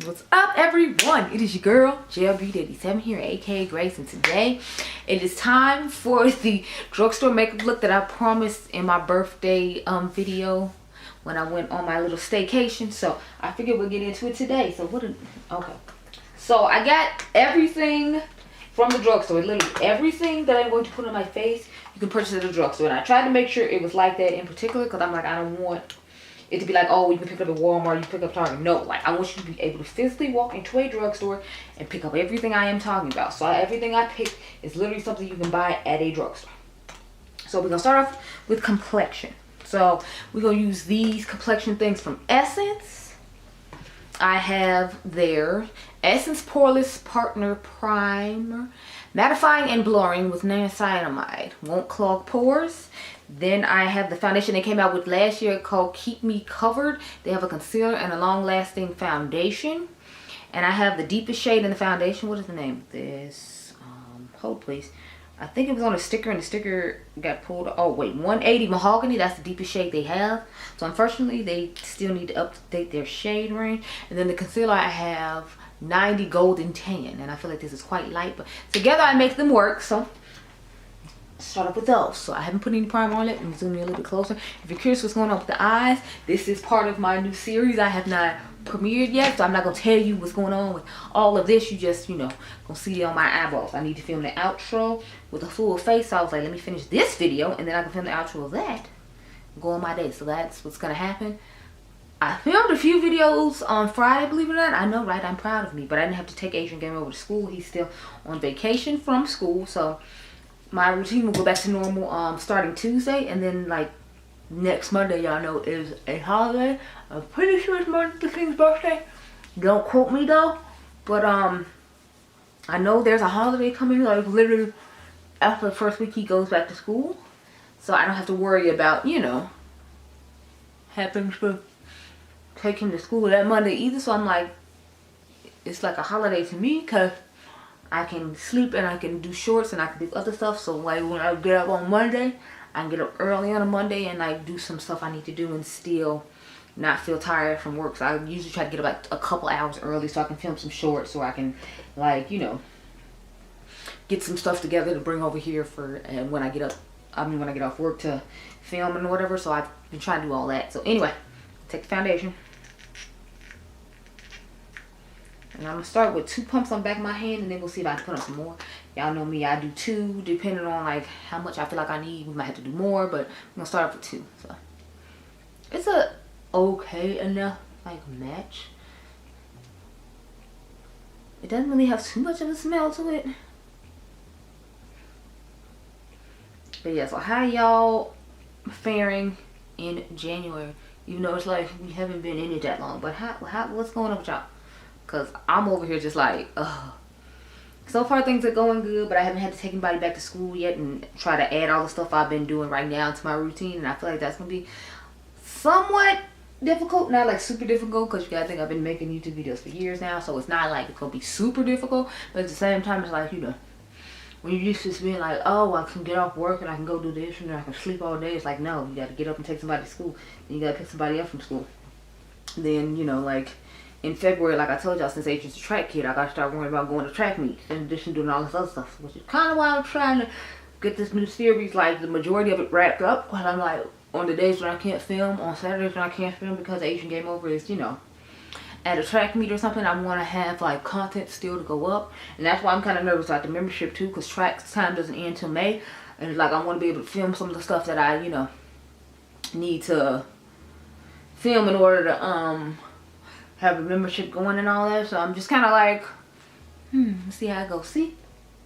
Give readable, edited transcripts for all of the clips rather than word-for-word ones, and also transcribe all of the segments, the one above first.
What's up, everyone? It is your girl GLB87 here, aka Grace, and today it is time for the drugstore makeup look that I promised in my birthday video when I went on my little staycation. So I figured we'll get into it today. So so I got everything from the drugstore. Literally everything that I'm going to put on my face you can purchase at the drugstore, and I tried to make sure it was like that in particular because I'm like, I don't want it to be like, oh, you can pick it up at Walmart, you pick up Target. No, like I want you to be able to physically walk into a drugstore and pick up everything I am talking about. So everything I picked is literally something you can buy at a drugstore. So we're gonna start off with complexion. So we're gonna use these complexion things from Essence. I have their Essence Poreless Partner Primer, mattifying and blurring with niacinamide, won't clog pores. Then I have the foundation they came out with last year called Keep Me Covered. They have a concealer and a long-lasting foundation. And I have the deepest shade in the foundation. What is the name of this? Hold please. I think it was on a sticker and the sticker got pulled. Oh wait, 180 Mahogany. That's the deepest shade they have. So unfortunately, they still need to update their shade range. And then the concealer I have 90 Golden Tan. And I feel like this is quite light, but together I make them work. So start off with those. So I haven't put any primer on it. I'm zooming a little bit closer. If you're curious what's going on with the eyes, this is part of my new series. I have not premiered yet, so I'm not gonna tell you what's going on with all of this. You just, you know, gonna see it on my eyeballs. I need to film the outro with a full face. So I was like, let me finish this video and then I can film the outro of that and go on my day. So that's what's gonna happen. I filmed a few videos on Friday, believe it or not. I know, right? I'm proud of me, but I didn't have to take Adriangameover to school. He's still on vacation from school, so my routine will go back to normal starting Tuesday, and then like next Monday, y'all know, is a holiday. I'm pretty sure it's Martin Luther King's birthday. Don't quote me though, but I know there's a holiday coming, like literally after the first week he goes back to school, so I don't have to worry about, you know, having to take him to school that Monday either. So I'm like, it's like a holiday to me because I can sleep and I can do shorts and I can do other stuff. So like when I get up on Monday, I can get up early on a Monday and like do some stuff I need to do and still not feel tired from work. So I usually try to get up like a couple hours early so I can film some shorts, so I can, like, you know, get some stuff together to bring over here for when I get up, when I get off work to film and whatever. So I've been trying to do all that. So anyway, take the foundation. And I'm going to start with 2 pumps on the back of my hand, and then we'll see if I can put on some more. Y'all know me, I do 2, depending on like how much I feel like I need. We might have to do more, but I'm going to start off with 2. So it's a okay enough like match. It doesn't really have too much of a smell to it. But yeah, so how y'all faring in January? Even though it's like we haven't been in it that long, but what's going on with y'all? Because I'm over here just like, ugh. So far things are going good, but I haven't had to take anybody back to school yet and try to add all the stuff I've been doing right now to my routine. And I feel like that's going to be somewhat difficult. Not like super difficult, because you gotta think I've been making YouTube videos for years now. So it's not like it's going to be super difficult. But at the same time, it's like, you know, when you're used to just being like, oh, I can get off work and I can go do this and then I can sleep all day. It's like, no, you got to get up and take somebody to school. Then you got to pick somebody up from school. Then, you know, like in February, like I told y'all, since Adrian's a track kid, I got to start worrying about going to track meets in addition to doing all this other stuff, which is kind of why I'm trying to get this new series, like the majority of it wrapped up. Because I'm like, on the days when I can't film, on Saturdays when I can't film because Adriangameover is, you know, at a track meet or something, I want to have like content still to go up. And that's why I'm kind of nervous about the membership too, because track time doesn't end until May. And like I want to be able to film some of the stuff that I, you know, need to film in order to have a membership going and all that. So I'm just kind of like, let's see how it goes. See,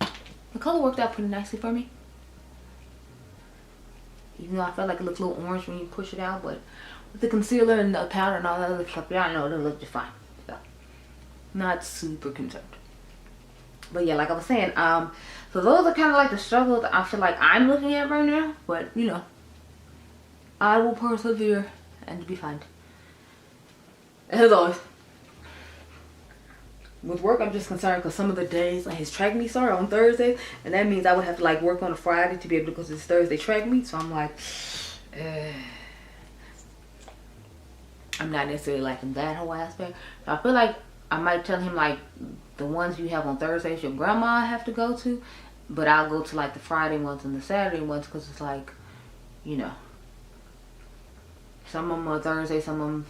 the color worked out pretty nicely for me, even though I felt like it looked a little orange when you push it out. But with the concealer and the powder and all that other stuff, y'all know it'll look just fine. So not super concerned. But yeah, like I was saying, so those are kind of like the struggles I feel like I'm looking at right now. But you know, I will persevere and be fine. As always, with work, I'm just concerned because some of the days like his track meets are on Thursday, and that means I would have to like work on a Friday to be able to go to this Thursday track meet. So I'm like, I'm not necessarily liking that whole aspect. So I feel like I might tell him like the ones you have on Thursdays your grandma have to go to, but I'll go to like the Friday ones and the Saturday ones, because it's like, you know, some of them are Thursday, some of them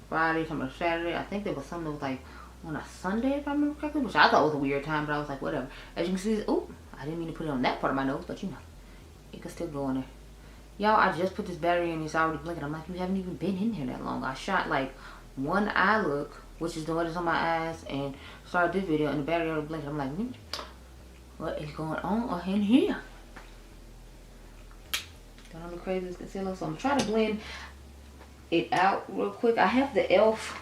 Friday, some of them Saturday. I think there was some that was like on a Sunday, if I remember correctly, which I thought was a weird time, but I was like, whatever. As you can see, oh, I didn't mean to put it on that part of my nose, but you know, it could still go on there. Y'all, I just put this battery in, it's already blinking. I'm like, you haven't even been in here that long. I shot like one eye look, which is the one that's on my eyes, and started this video, and the battery already blinking. I'm like, what is going on in here? Got on the craziest concealer, so I'm trying to blend it out real quick. I have the E.L.F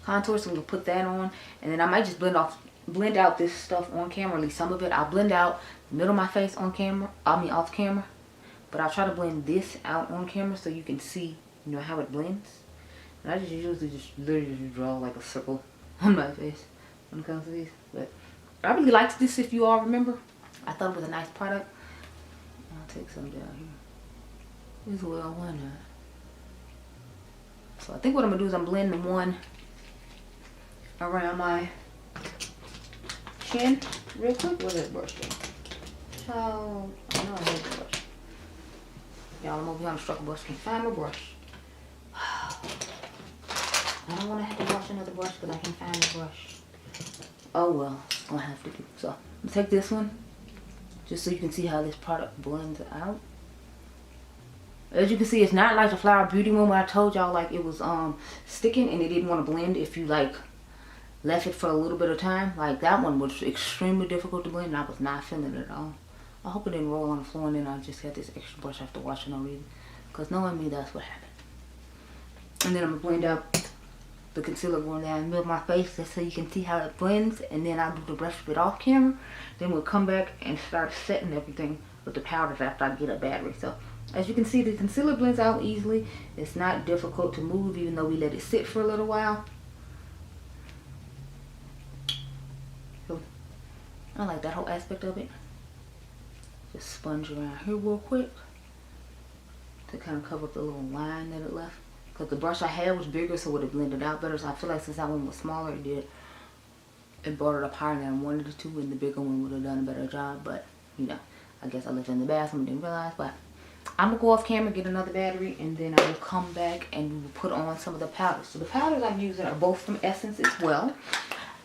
contour, so I'm gonna put that on, and then I might just blend out this stuff on camera, at least some of it. I'll blend out the middle of my face on camera, off camera, but I'll try to blend this out on camera so you can see, you know, how it blends. And I just usually literally just draw like a circle on my face when it comes to these. But I really liked this, if you all remember. I thought it was a nice product. I'll take some down here as well, why not? So I think what I'm gonna do is I'm blending one around my chin real quick. Where's that brush go? So I know I hate the brush. Y'all, I'm over here on the struggle bus. Can't find my brush. I don't want to have to wash another brush because I can't find the brush. Oh well, it's gonna have to do. So I'm gonna take this one just so you can see how this product blends out. As you can see, it's not like the Flower Beauty one where I told y'all like it was sticking and it didn't want to blend if you like left it for a little bit of time. Like that one was extremely difficult to blend and I was not feeling it at all. I hope it didn't roll on the floor and then I just had this extra brush I have to wash for no reason. Because knowing me, that's what happened. And then I'm going to blend out the concealer going down the middle of my face just so you can see how it blends. And then I'll do the rest of it off camera. Then we'll come back and start setting everything with the powders after I get a battery. So as you can see, the concealer blends out easily. It's not difficult to move even though we let it sit for a little while. So I like that whole aspect of it. Just sponge around here real quick to kind of cover up the little line that it left. Because the brush I had was bigger, so it would have blended out better. So I feel like since that one was smaller, it brought it up higher than I wanted it to, and the bigger one would have done a better job. But, you know, I guess I left it in the bathroom and didn't realize. But I'm going to go off camera, get another battery, and then I will come back and we will put on some of the powders. So the powders I'm using are both from Essence as well.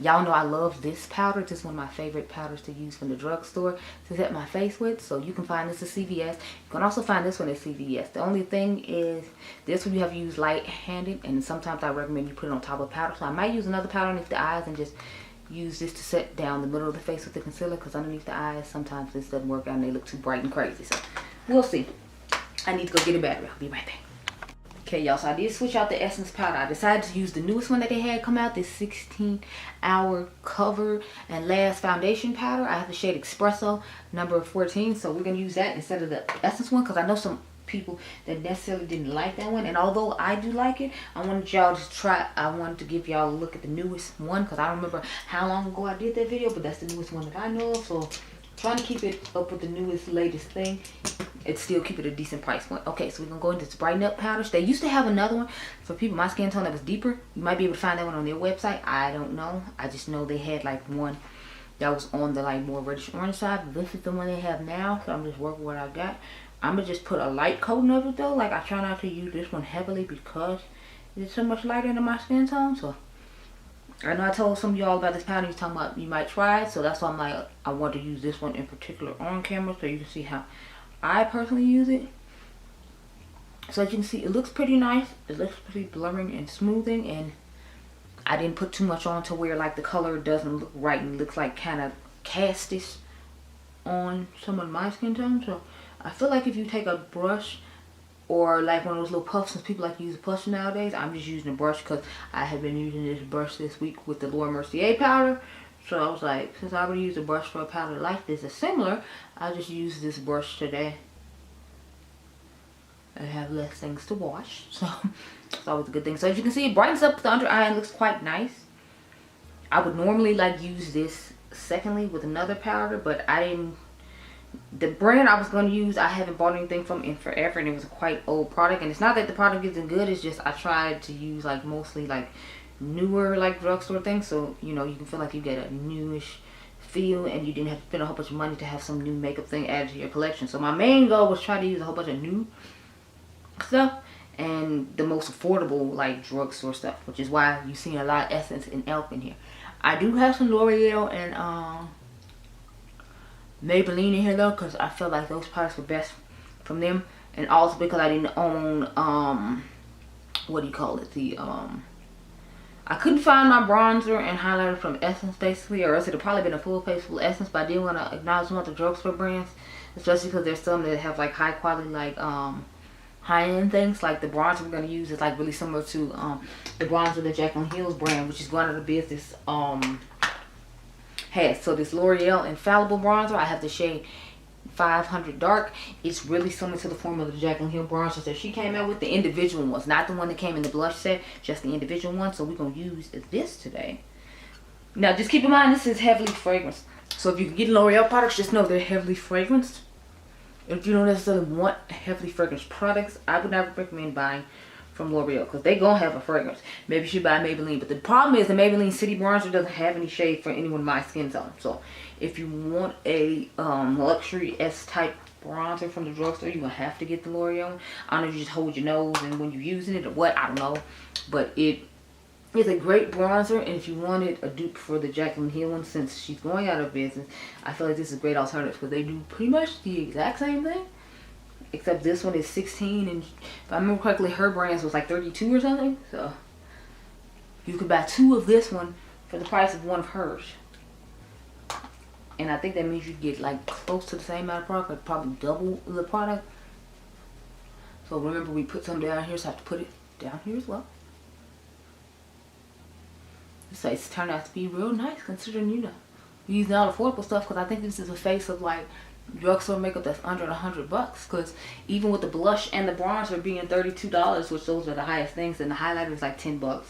Y'all know I love this powder. This is one of my favorite powders to use from the drugstore to set my face with. So you can find this at CVS. You can also find this one at CVS. The only thing is this one you have to use light-handed, and sometimes I recommend you put it on top of powder. So I might use another powder underneath the eyes and just use this to set down the middle of the face with the concealer, because underneath the eyes sometimes this doesn't work out and they look too bright and crazy. So we'll see. I need to go get a battery. I'll be right back. Okay, y'all, so I did switch out the Essence powder. I decided to use the newest one that they had come out, this 16-hour cover and last foundation powder. I have the shade Espresso number 14, so we're going to use that instead of the Essence one, because I know some people that necessarily didn't like that one, and although I do like it, I wanted y'all to try. I wanted to give y'all a look at the newest one, because I don't remember how long ago I did that video, but that's the newest one that I know of. So trying to keep it up with the newest latest thing, it's still keep it a decent price point. Okay, so we're gonna go into this Brighten Up powder. They used to have another one for people my skin tone that was deeper. You might be able to find that one on their website. I don't know, I just know they had like one that was on the like more reddish orange side. This is the one they have now, so I'm just working what I got. I'm gonna just put a light coating of it though. Like I try not to use this one heavily because it's so much lighter than my skin tone. So I know I told some of y'all about this powder. You're talking about you might try it, so that's why I'm like, I want to use this one in particular on camera so you can see how I personally use it. So as you can see, it looks pretty nice. It looks pretty blurring and smoothing, and I didn't put too much on to where like the color doesn't look right and looks like kind of castish on some of my skin tone. So I feel like if you take a brush or like one of those little puffs, since people like to use a puff nowadays, I'm just using a brush because I have been using this brush this week with the Laura Mercier powder. So I was like, since I already used a brush for a powder like this or similar, I'll just use this brush today. I have less things to wash, so it's always a good thing. So as you can see, it brightens up the under eye and looks quite nice. I would normally like use this secondly with another powder, but I didn't. The brand I was going to use, I haven't bought anything from in forever, and it was a quite old product. And it's not that the product isn't good, it's just I tried to use like mostly like newer like drugstore thing, so you know you can feel like you get a newish feel and you didn't have to spend a whole bunch of money to have some new makeup thing added to your collection. So my main goal was try to use a whole bunch of new stuff and the most affordable like drugstore stuff, which is why you see a lot of Essence and E.L.F in here. I do have some L'Oreal and Maybelline in here though, because I feel like those products were best from them, and also because I didn't own what do you call it, the I couldn't find my bronzer and highlighter from Essence basically, or else it'd probably been a full page full of Essence, but I didn't want to acknowledge one of the drugstore brands, especially because there's some that have like high quality like high-end things. Like the bronzer we're going to use is like really similar to the bronzer that Jaclyn Hill's brand, which is going out of business, has. So this L'Oreal Infallible bronzer, I have the shade 500 Dark. It's really similar to the formula of the Jaclyn Hill bronzer that she came out with, the individual ones, not the one that came in the blush set, just the individual one. So we're going to use this today. Now just keep in mind this is heavily fragranced, so if you can get L'Oreal products, just know they're heavily fragranced. If you don't necessarily want heavily fragranced products, I would never recommend buying from L'Oreal because they gonna have a fragrance. Maybe you should buy Maybelline, but the problem is the Maybelline City Bronzer doesn't have any shade for anyone my skin tone. So if you want a luxury S-type bronzer from the drugstore, you're gonna have to get the L'Oreal. I don't know if you just hold your nose and when you're using it or what, I don't know, but it is a great bronzer. And if you wanted a dupe for the Jaclyn Hill one, since she's going out of business, I feel like this is a great alternative because they do pretty much the exact same thing, except this one is 16, and if I remember correctly, her brands was like 32 or something. So you could buy 2 of this one for the price of 1 of hers, and I think that means you get like close to the same amount of product, or probably double the product. So remember, we put some down here, so I have to put it down here as well. This face turned out to be real nice considering, you know, we're using all affordable stuff, because I think this is a face of like drugstore makeup that's under $100, because even with the blush and the bronzer being $32, which those are the highest things, and the highlighter is like $10.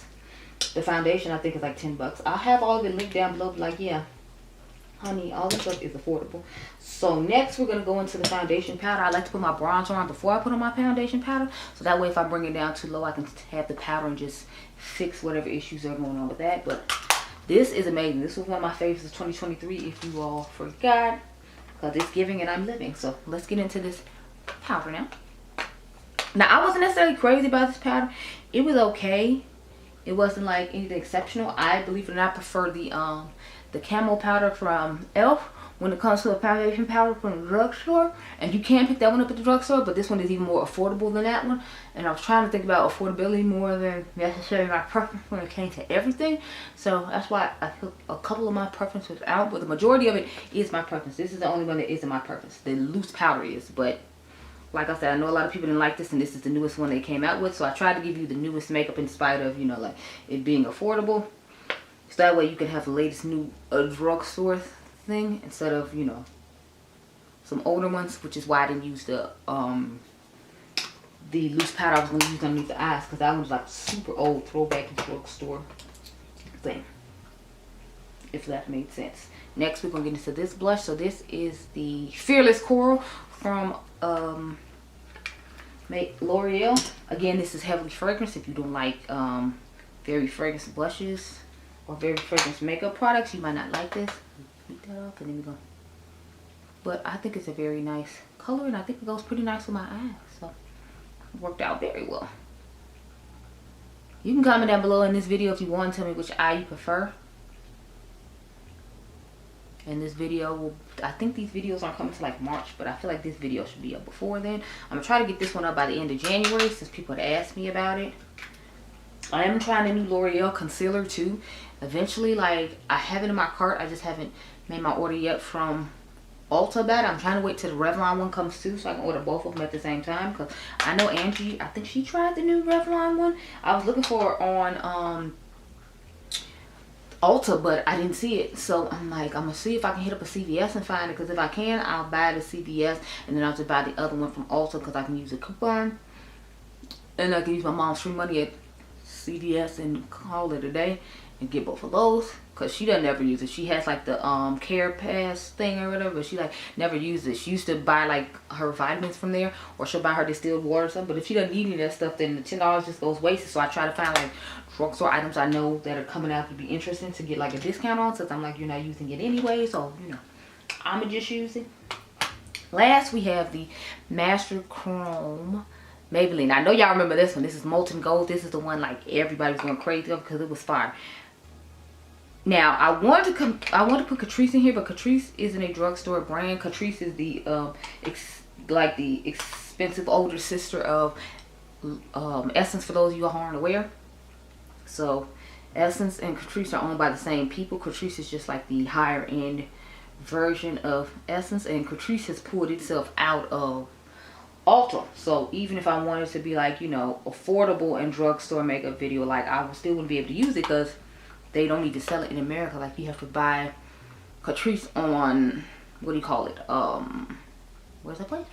The foundation I think is like $10. I'll have all of it linked down below, but like, yeah, honey, all this stuff is affordable. So next we're going to go into the foundation powder. I like to put my bronzer on before I put on my foundation powder, so that way if I bring it down too low, I can have the powder and just fix whatever issues are going on with that. But this is amazing. This was one of my favorites of 2023, if you all forgot, because it's giving and I'm living. So let's get into this powder now. Now I wasn't necessarily crazy about this powder. It was okay. It wasn't like anything exceptional. I, believe it or not, prefer the camo powder from E.L.F. when it comes to a foundation powder from the drugstore. And you can pick that one up at the drugstore, but this one is even more affordable than that one. And I was trying to think about affordability more than necessarily my preference when it came to everything. So that's why I took a couple of my preferences out, but the majority of it is my preference. This is the only one that isn't my preference. The loose powder is, but like I said, I know a lot of people didn't like this, and this is the newest one they came out with. So I tried to give you the newest makeup in spite of, you know, like it being affordable. So that way you can have the latest new drugstore thing instead of, you know, some older ones, which is why I didn't use the loose powder I was going to use underneath the eyes, because that one was like super old throwback drugstore thing, if that made sense. Next we're going to get into this blush. So this is the Fearless Coral from L'Oreal. Again, this is heavily fragranced. If you don't like very fragranced blushes or very fragranced makeup products, you might not like this. Beat that off and then we go. But I think it's a very nice color, and I think it goes pretty nice with my eyes. So it worked out very well. You can comment down below in this video if you want to tell me which eye you prefer. And this video will, I think these videos aren't coming to like March, but I feel like this video should be up before then. I'm gonna try to get this one up by the end of January, since people had asked me about it. I am trying a new L'Oreal concealer too. Eventually, like, I have it in my cart. I just haven't made my order yet from Ulta about it. I'm trying to wait till the Revlon one comes too, so I can order both of them at the same time. Because I know Angie, I think she tried the new Revlon one. I was looking for it on Ulta, but I didn't see it. So I'm like, I'm going to see if I can hit up a CVS and find it. Because if I can, I'll buy the CVS. And then I'll just buy the other one from Ulta, because I can use a coupon. And I can use my mom's free money at CVS and call it a day. and get both of those, because she doesn't ever use it. She has like the Care Pass thing or whatever, but she like never uses it. She used to buy like her vitamins from there, or she'll buy her distilled water or something. But if she doesn't need any of that stuff, then the $10 just goes wasted. So I try to find like drugstore items I know that are coming out to be interesting to get like a discount on, since I'm like, you're not using it anyway, so you know, I'ma just use it. Last, we have the Master Chrome Maybelline. I know y'all remember this one. This is Molten Gold. This is the one like everybody was going crazy over because it was fire. Now, I want to put Catrice in here, but Catrice isn't a drugstore brand. Catrice is the the expensive older sister of Essence, for those of you who aren't aware. So Essence and Catrice are owned by the same people. Catrice is just like the higher end version of Essence, and Catrice has pulled itself out of Ulta. So even if I wanted to be like, you know, affordable and drugstore makeup video, like I still wouldn't be able to use it because they don't even sell it in America. Like you have to buy Catrice on, what do you call it? Where's that place?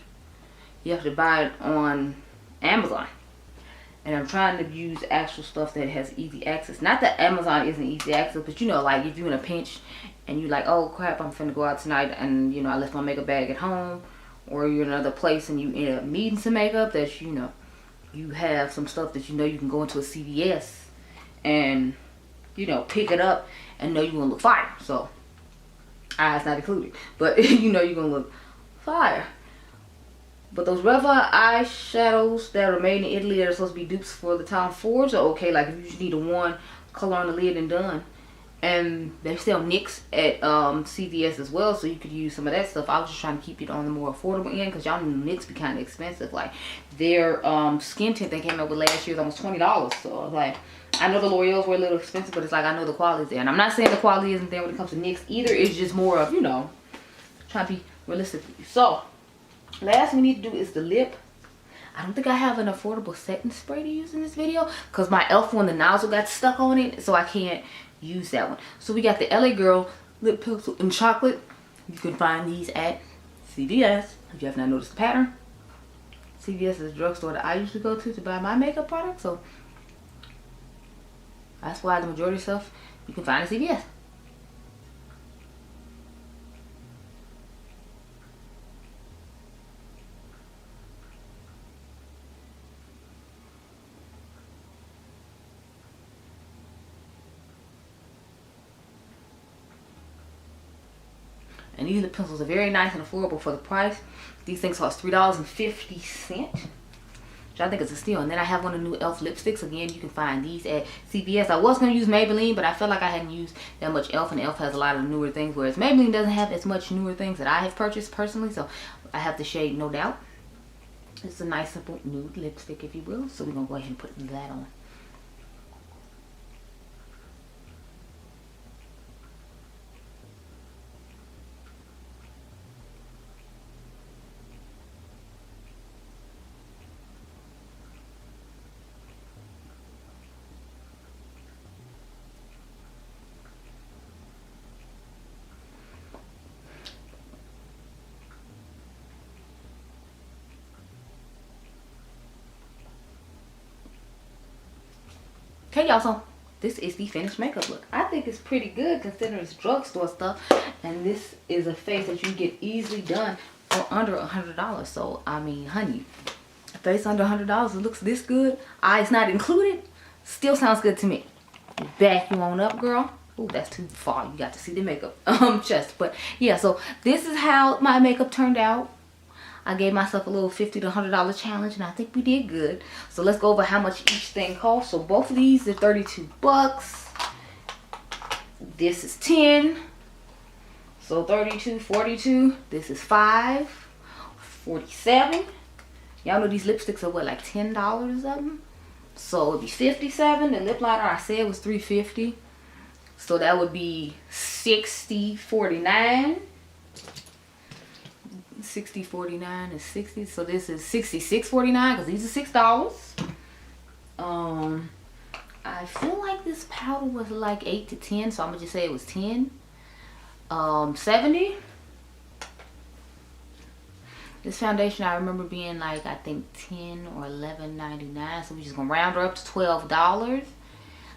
You have to buy it on Amazon. And I'm trying to use actual stuff that has easy access. Not that Amazon isn't easy access, but you know, like if you're in a pinch and you're like, oh crap, I'm finna go out tonight and you know, I left my makeup bag at home, or you're in another place and you end up needing some makeup that, you know, you have some stuff that you know you can go into a CVS and, you know, pick it up and know you're gonna look fire. So eyes not included, but you know you're gonna look fire. But those Reva eyeshadows that are made in Italy that are supposed to be dupes for the Tom Fords are okay. Like if you just need a one color on the lid and done. And they sell NYX at CVS as well, so you could use some of that stuff. I was just trying to keep it on the more affordable end because y'all know NYX be kind of expensive. Like their skin tint they came up with last year is almost $20. So I was like, I know the L'Oreal's were a little expensive, but it's like I know the quality's there. And I'm not saying the quality isn't there when it comes to NYX either. It's just more of, you know, trying to be realistic. So last we need to do is the lip. I don't think I have an affordable setting spray to use in this video because my E.L.F one, the nozzle got stuck on it, so I can't use that one. So we got the LA Girl lip pencil in chocolate. You can find these at CVS if you have not noticed the pattern. CVS is a drugstore that I usually go to buy my makeup products, so that's why the majority of stuff you can find at CVS. And these lip pencils are very nice and affordable for the price. These things cost $3.50, which I think is a steal. And then I have one of the new E.L.F lipsticks. Again, you can find these at CVS. I was going to use Maybelline, but I felt like I hadn't used that much E.L.F. And E.L.F has a lot of newer things, whereas Maybelline doesn't have as much newer things that I have purchased personally. So I have the shade No Doubt. It's a nice, simple nude lipstick, if you will. So we're going to go ahead and put that on. Okay, y'all, so this is the finished makeup look. I think it's pretty good considering it's drugstore stuff, and this is a face that you can get easily done for under $100. So I mean, honey, a face under $100, it looks this good, eyes not included, still sounds good to me. Back you on up, girl. Ooh, that's too far. You got to see the makeup chest. But yeah, so this is how my makeup turned out. I gave myself a little $50 to $100 challenge, and I think we did good. So let's go over how much each thing costs. So both of these are 32 bucks. This is 10. So 32, 42. This is 5, 47. Y'all know these lipsticks are what, like $10 or something? So it'd be 57. The lip liner I said was $3.50. So that would be 60, 49. 60, 49 is 60. So this is 66.49 because these are $6. I feel like this powder was like 8 to 10, so I'm gonna just say it was 10. 70. This foundation I remember being like, I think 10 or 11.99. So we're just gonna round her up to $12.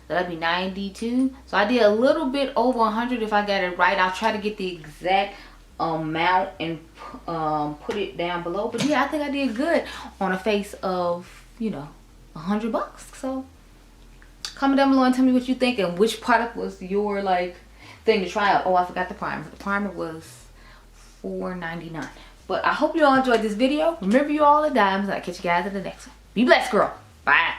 that'd be 92. So I did a little bit over 100 if I got it right. I'll try to get the exact amount and put it down below. But yeah, I think I did good on a face of, you know, $100. So comment down below and tell me what you think and which product was your like thing to try out. Oh, I forgot the primer. The primer was $4.99. But I hope you all enjoyed this video. Remember, you all are diamonds. I'll catch you guys in the next one. Be blessed, girl. Bye.